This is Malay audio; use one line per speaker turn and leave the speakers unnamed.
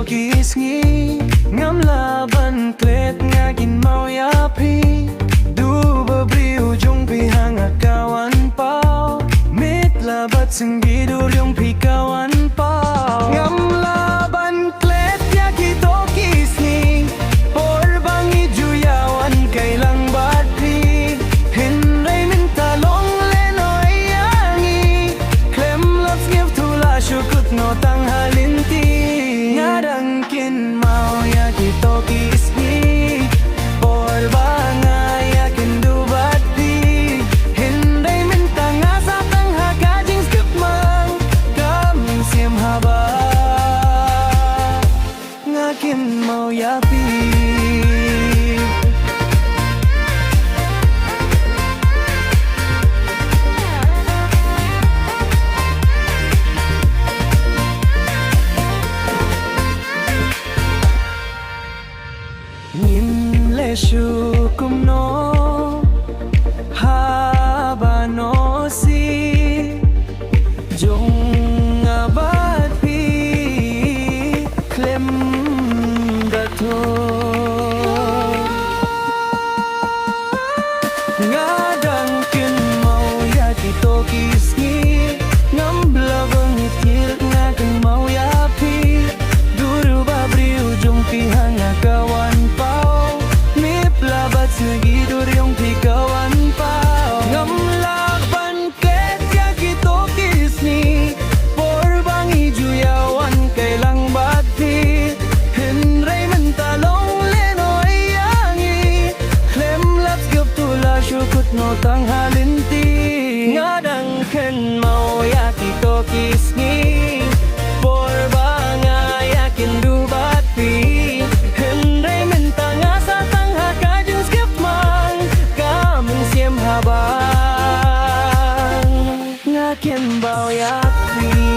kisngi ngam laban klet ngagin mau yapi du babri ujung pihang kawan pau mit labat senggidur yung pi kawan pau ngam laban klet ya kito kisngi por bangi juyawan kailang batri hinray mintalong lenoy yangi klem loves give tula syukut no tanghalinti ngadangkin mau ya kito kisngi por banga yakin dubati hinday mintang asa tangha kajing skip mang kam sim haba ngakin mau yapi Nin le syukum no habano si jong abad pi klem gato ngadang kin mau ya kito kisngi ngam blabang itil ngadang mau ya pi duru babri ujung pihang kawan pau mip labat segidur yung pi kawan pau ngam laban klet ya kito kisni por bangi juyawan kailang bati hinray mentalong lenoy yangi klem laps gap tula syukut no tanghalinti ngadang ken mau ya kito kisni por banga yakin dubati hinray mentang asa tangha kajung skip mang kaming siem habang ngakin bau yapi